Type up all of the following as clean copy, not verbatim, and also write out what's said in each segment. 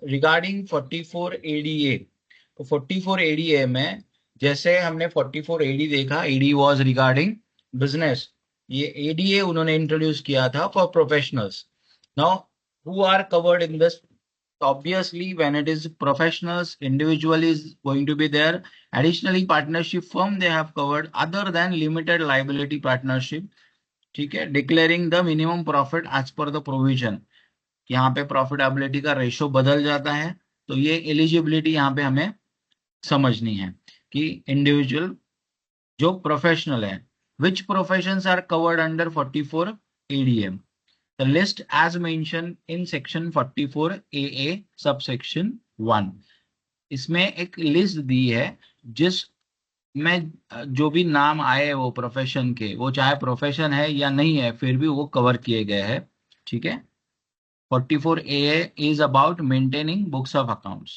Regarding 44 ADA, तो 44 ADA में जैसे हमने 44 एडी देखा, एडी वाज रिगार्डिंग बिजनेस, ये एडीए उन्होंने इंट्रोड्यूस किया था for professionals. Now who are covered in this? Obviously, when it is professionals, individual is going to be there. Additionally, partnership firm they have covered other than limited liability partnership. ठीक है, declaring the minimum profit as per the provision. यहाँ पे profitability का ratio बदल जाता है. तो ये एलिजिबिलिटी यहाँ पे हमें समझनी है कि इंडिविजुअल जो प्रोफेशनल है, which professions are covered under 44 ADM. The list as mention in section 44 AA subsection 1. इसमें एक लिस्ट दी है जिस में जो भी नाम आए वो प्रोफेशन के, वो चाहे प्रोफेशन है या नहीं है, फिर भी वो कवर किए गए हैं. ठीक है. 44AA is about maintaining books of accounts.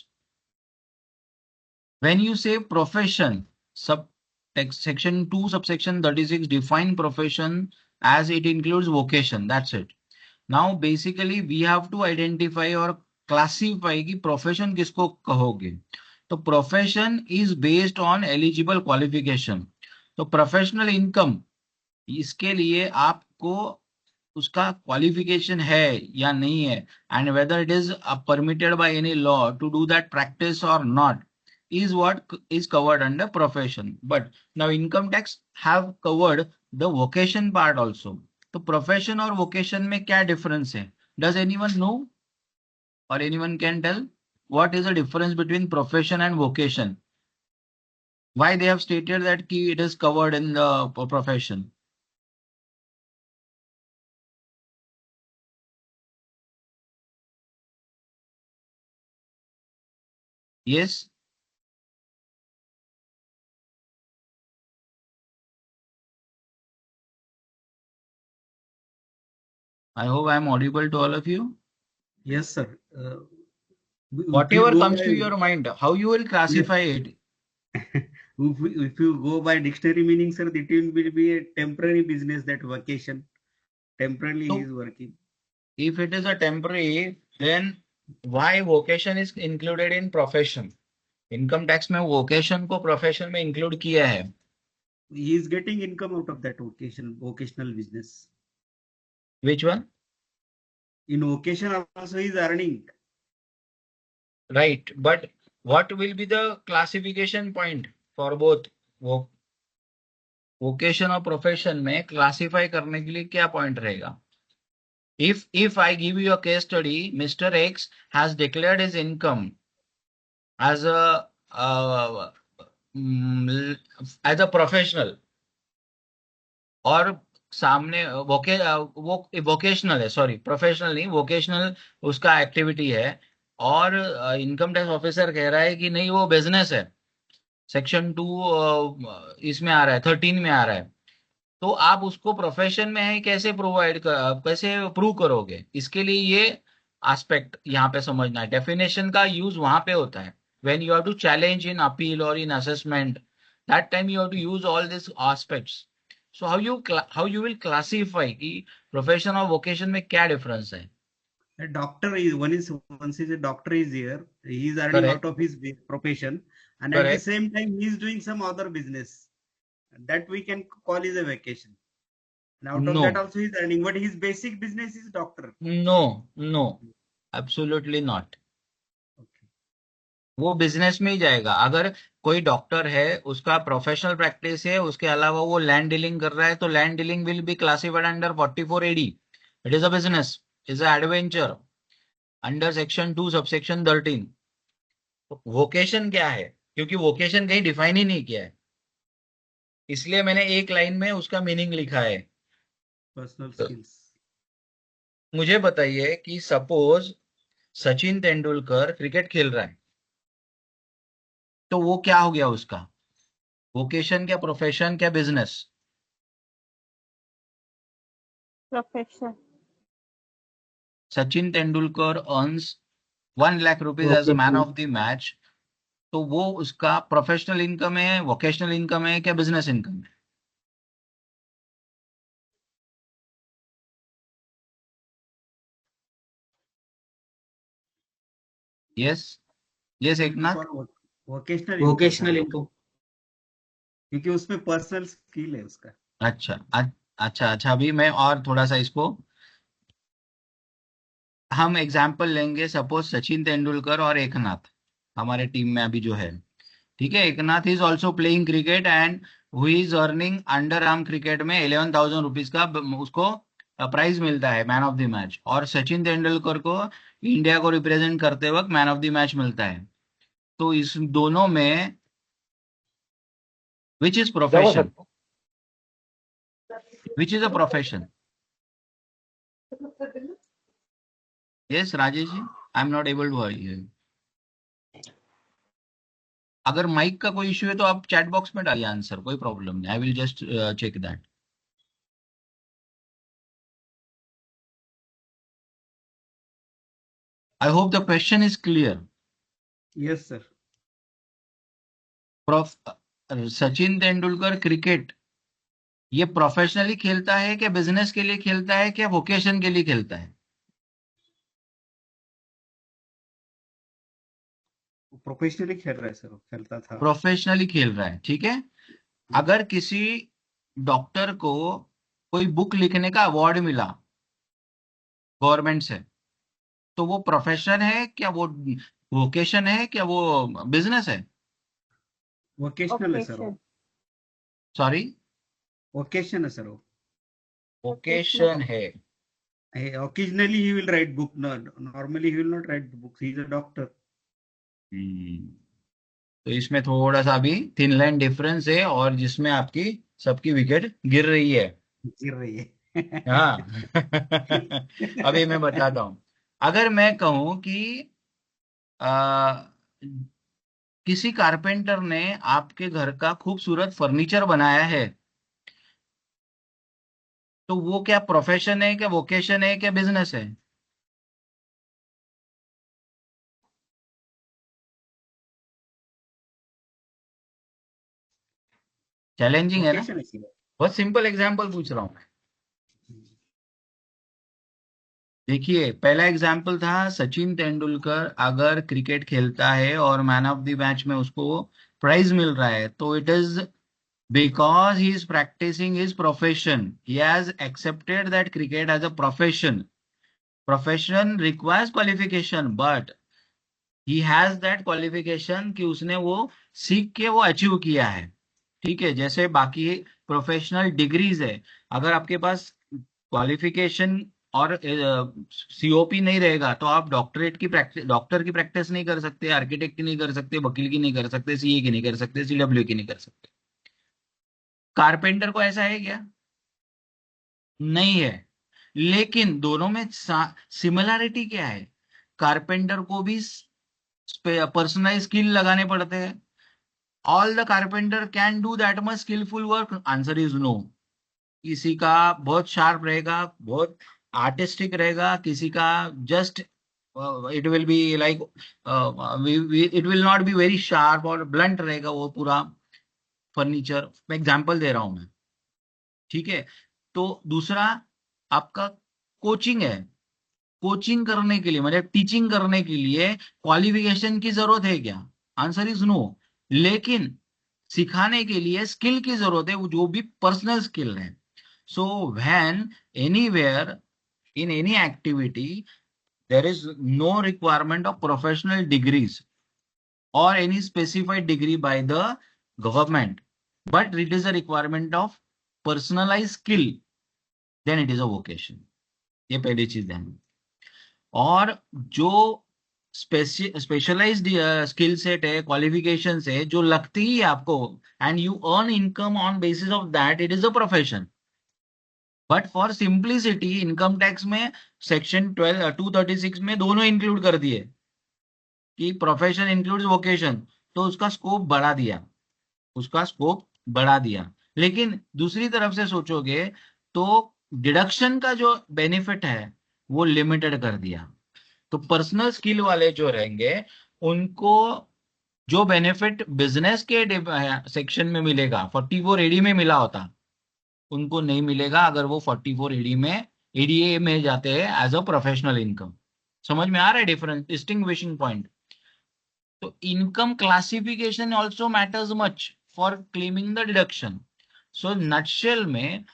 When you say profession, sub section 2 subsection 36 define profession as it includes vocation. That's it. Now basically we have to identify or classify कि profession किसको कहोगे. तो profession is based on eligible qualification. तो professional income, इसके लिए आपको उसका qualification है या नहीं है, and whether it is permitted by any law to do that practice और not, is what is covered under profession. But now income tax have covered the vocation part also. तो profession और vocation में क्या difference है? Does anyone know or anyone can tell what is the difference between profession and vocation? Why they have stated that it is covered in the profession? Yes, I hope I am audible to all of you. Yes, sir. If you Whatever go comes to by, your mind, how you will yes, classify it? if you go by dictionary meaning, sir, it will be a temporary business, that vacation. Temporarily he So is working. if it is a temporary, then why vocation is included in profession? Income tax में vocation को profession में include किया है. He is getting income out of that vocational business. Which one? In vocation also he is earning. Right, but what will be the classification point for both? वो vocation और profession में classify करने के लिए क्या point रहेगा? If I give you a case study, Mr. X has declared his income as a as a professional, और सामने वो वोकेशनल है, सॉरी प्रोफेशनल नहीं, वोकेशनल उसका एक्टिविटी है, और इनकम टैक्स ऑफिसर कह रहा है कि नहीं वो बिजनेस है, सेक्शन 2 इसमें आ रहा है, 13 में आ रहा है. तो आप उसको प्रोफेशन में है कैसे कैसे प्रूव करोगे? इसके लिए ये एस्पेक्ट यहाँ पे समझना है. डेफिनेशन का यूज वहां पे होता है when you have to challenge in appeal और in assessment, that time you have to use all this aspects. So how you will classify कि प्रोफेशन और वोकेशन में क्या डिफरेंस है? A doctor is once is a doctor is here. He is earning out correct. of his profession, and at the correct. same time he is doing some other business. That we can call is a vacation. And out of no, that also he is earning, but his basic business is doctor. No, no, absolutely not. Okay. वो business में ही जाएगा. अगर कोई doctor है, उसका professional practice है, उसके अलावा वो लैंड डीलिंग कर रहा है, तो land dealing will be classified under 44 AD. It is a business, is a adventure under section 2 subsection 13. Vocation क्या है? क्योंकि वोकेशन कहीं डिफाइन ही नहीं किया है, इसलिए मैंने एक लाइन में उसका मीनिंग लिखा है. Personal तो skills. मुझे बताइए कि सपोज सचिन तेंदुलकर क्रिकेट खेल रहा है, तो वो क्या हो गया उसका? वोकेशन क्या, प्रोफेशन क्या, business? Profession. Sachin Tendulkar earns 1 lakh rupees as a man of the match, तो वो उसका प्रोफेशनल इनकम है, वोकेशनल इनकम है क्या, बिजनेस इनकम है? Yes yes Eknath. For vocational income sir, vocational income. क्योंकि उसमें पर्सनल स्किल है उसका। अच्छा अच्छा अच्छा, अभी मैं और थोड़ा सा इसको हम एग्जाम्पल लेंगे। सपोज सचिन तेंदुलकर और एकनाथ हमारे टीम में अभी जो है, ठीक है। Eknath is also playing cricket and who is earning under arm cricket में 11,000 रुपीज का उसको प्राइज मिलता है मैन ऑफ द मैच। और सचिन तेंदुलकर को इंडिया को रिप्रेजेंट करते वक्त मैन ऑफ द मैच मिलता है। तो इस दोनों में विच इज जमा प्रोफेशन, सकते which is a profession? Yes Rajesh ji, I am not able to hear. अगर माइक का कोई इश्यू है तो आप चैट बॉक्स में डालिए आंसर, कोई प्रॉब्लम नहीं, I will just check that. I hope the question is clear. Yes sir. Sachin Tendulkar cricket ये प्रोफेशनली खेलता है क्या बिजनेस के लिए खेलता है क्या वोकेशन के लिए खेलता है? प्रोफेशनली खेल रहा है सर, वो खेलता था। प्रोफेशनली खेल रहा है, ठीक है। अगर किसी डॉक्टर को कोई बुक लिखने का अवार्ड मिला गवर्नमेंट से, तो वो प्रोफेशन है क्या, वो वोकेशन है क्या, वो बिजनेस है? वोकेशनल है सर वो। Occasion. सॉरी, वोकेशन है सर वो। Occasional. वोकेशन है। Occasionally he will write book. No, normally he will not write books. He is a doctor. हम्म, तो इसमें थोड़ा सा भी थिन लाइन डिफरेंस है, और जिसमें आपकी सबकी विकेट गिर रही है। गिर रही है। हाँ। अभी मैं बताता हूँ। अगर मैं कहूँ कि आ, किसी कारपेंटर ने आपके घर का खूबसूरत फर्नीचर बनाया है, तो वो क्या प्रोफेशन है क्या वोकेशन है क्या बिजनेस है? चैलेंजिंग है ना। वोकेशन है सर। बहुत सिंपल एग्जांपल पूछ रहा हूँ मैं। देखिए, पहला एग्जाम्पल था सचिन तेंदुलकर अगर क्रिकेट खेलता है और मैन ऑफ द मैच में उसको प्राइज मिल रहा है, तो it is because he is practising his profession. He has accepted that cricket as a profession. Profession requires qualification, but he has that qualification कि उसने वो सीख के वो अचीव किया है। ठीक है, जैसे बाकी प्रोफेशनल डिग्रीज है, अगर आपके पास क्वालिफिकेशन और सीओपी नहीं रहेगा तो आप डॉक्टर की प्रैक्टिस नहीं कर सकते, आर्किटेक्ट की नहीं कर सकते, वकील की नहीं कर सकते, सीए की नहीं कर सकते, सीडब्ल्यू की नहीं कर सकते। कारपेंटर को ऐसा है क्या? नहीं है। लेकिन दोनों में सिमिलैरिटी क्या है? कारपेंटर को भी पर्सनल स्किल लगाने पड़ते हैं। All the carpenter can do that much skilful work? Answer is no. किसी का बहुत शार्प रहेगा, बहुत आर्टिस्टिक रहेगा, किसी का just it will be like it will not be very sharp और ब्लंट रहेगा वो पूरा फर्नीचर। मैं एग्जांपल दे रहा हूं मैं, ठीक है। तो दूसरा आपका कोचिंग है। कोचिंग करने के लिए मतलब टीचिंग करने के लिए क्वालिफिकेशन की जरूरत है क्या? Answer is no. लेकिन सिखाने के लिए स्किल की जरूरत है, वो जो भी पर्सनल स्किल है। So when anywhere in any activity there is no requirement of professional degrees or any specified degree by the government, but it is a requirement of personalized skill, then it is a vocation। ये पहली चीज है। और जो specialised skill set है, qualification है जो लगती ही है आपको, and you earn income on basis of that, it is a profession. But for simplicity income tax में सेक्शन 236 में दोनों इंक्लूड कर दिए कि प्रोफेशन इंक्लूड्स वोकेशन, तो उसका स्कोप बढ़ा दिया, उसका स्कोप बढ़ा दिया। लेकिन दूसरी तरफ से सोचोगे तो डिडक्शन का जो बेनिफिट है वो लिमिटेड कर दिया। तो पर्सनल स्किल वाले जो रहेंगे उनको जो बेनिफिट बिजनेस के सेक्शन में मिलेगा 44 AD में मिला होता, उनको नहीं मिलेगा अगर वो 44 AD में एडीए में जाते हैं एज अ प्रोफेशनल इनकम। समझ में आ रहा है डिफरेंस, डिस्टिंग्विशिंग पॉइंट? तो income classification also matters much for claiming the deduction. So nutshell में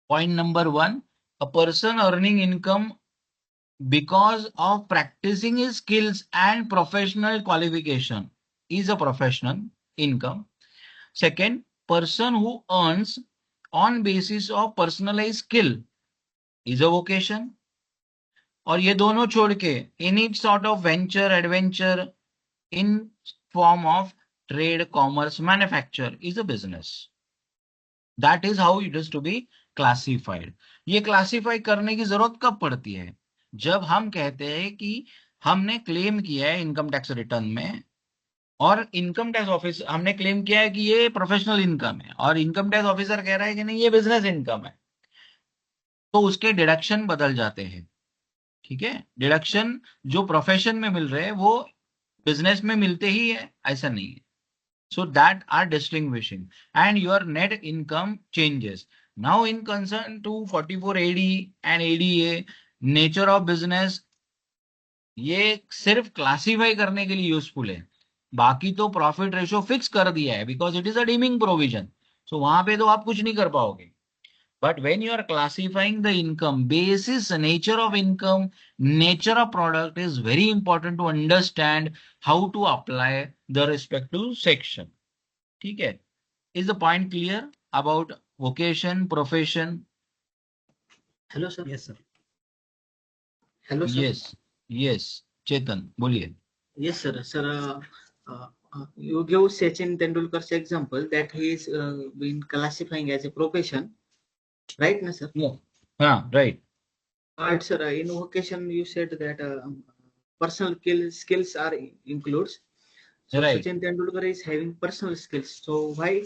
point number 1, a person earning income because of practicing his skills and professional qualification is a professional income. Second, person who earns on basis of personalized skill is a vocation. और ये दोनों छोड़ के any sort of venture, adventure in form of trade, commerce, manufacture is a business. That is how it is to be classified. ये classify करने की जरूरत कब पड़ती है? जब हम कहते हैं कि हमने क्लेम किया है इनकम टैक्स रिटर्न में, और इनकम टैक्स ऑफिस हमने क्लेम किया है कि ये प्रोफेशनल इनकम है, और इनकम टैक्स ऑफिसर कह रहा है कि नहीं ये बिजनेस इनकम है, तो उसके डिडक्शन बदल जाते हैं. ठीक है, डिडक्शन जो प्रोफेशन में मिल रहे हैं वो बिजनेस में मिलते ही है, ऐसा नहीं है. So that are distinguishing, and your net income changes. Now in concern to 44AD and ADA, nature of business, ये सिर्फ क्लासीफाई करने के लिए यूजफुल है. बाकी तो प्रॉफिट रेशियो फिक्स कर दिया है because it is a deeming provision. So वहां पे तो आप कुछ नहीं कर पाओगे. But when you are classifying the income basis, nature of income, nature of product is very important to understand how to apply the respective section. ठीक है? Is the point clear about vocation, profession? Hello sir. Yes, sir. Hello sir. Yes, yes. चेतन बोलिए. Yes, sir. Sir, you give Sachin Tendulkar's example that he is been classifying as a profession, right, na, sir? Yeah. हाँ, right. But sir, in vocation you said that personal skills are includes. So Right. Sachin Tendulkar is having personal skills. So why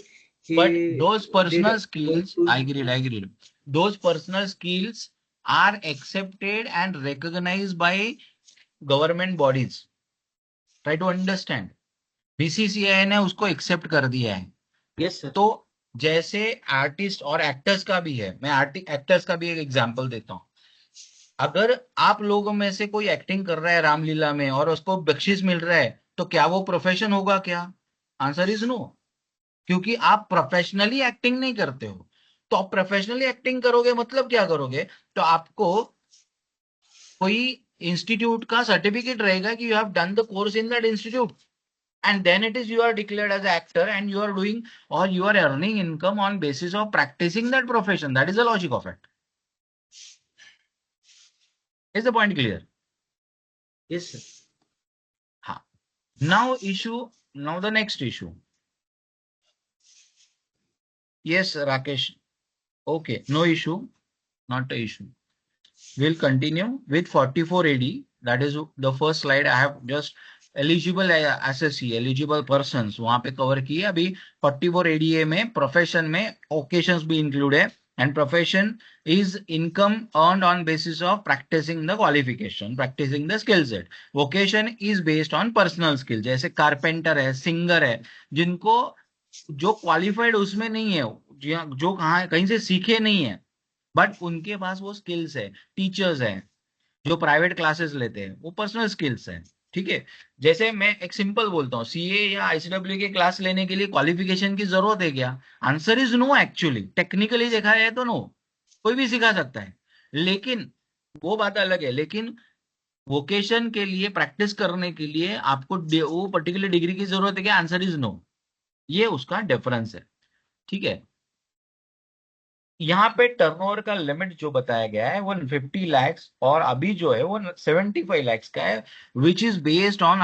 But he those personal did skills, I agreed. Those personal skills are accepted and recognized by government bodies. Try to understand. BCCI ने उसको accept कर दिया है. Yes, sir. तो जैसे artist और actors का भी है, मैं एक्टर्स का भी एक एग्जांपल देता हूँ. अगर आप लोगों में से कोई एक्टिंग कर रहा है रामलीला में और उसको बख्शीश मिल रहा है, तो क्या वो प्रोफेशन होगा क्या? Answer is no. क्योंकि आप प्रोफेशनली एक्टिंग नहीं करते हो. तो आप प्रोफेशनली एक्टिंग करोगे मतलब क्या करोगे? तो आपको कोई इंस्टीट्यूट का सर्टिफिकेट रहेगा कि you have done the course in that institute, and then it is you are declared as an actor and you are doing or you are earning income on basis of practicing that profession. That is the logic of it. Is the point clear? Yes, sir. Ha. Now the next issue. Yes, Rakesh. Okay, no issue, not an issue. We'll continue with 44AD. That is the first slide I have just eligible SSC eligible persons वहां पे cover किए. अभी 44ADA में profession में occasions भी include है. And profession is income earned on basis of practising the qualification, practising the skill set. Vocation is based on personal skill. जैसे carpenter है, सिंगर है, जिनको जो क्वालिफाइड उसमें नहीं है, जो कहीं से सीखे नहीं है, बट उनके पास वो स्किल्स है. टीचर्स है जो प्राइवेट क्लासेस लेते हैं, वो पर्सनल स्किल्स है. ठीक है, जैसे मैं एक सिंपल बोलता हूँ, सीए या आईसीडब्ल्यू के क्लास लेने के लिए क्वालिफिकेशन की जरूरत है क्या? Answer is no. Actually technically देखा जाए तो नो, कोई भी सिखा सकता है, लेकिन वो बात अलग है. लेकिन वोकेशन के लिए प्रैक्टिस करने के लिए आपको वो पर्टिकुलर डिग्री की जरूरत है क्या? Answer is no. ये उसका डिफरेंस है. ठीक है, यहाँ पे टर्नओवर का लिमिट जो बताया गया है वो 50 lakhs और अभी जो है वो 75 lakhs का है, विच इज बेस्ड ऑन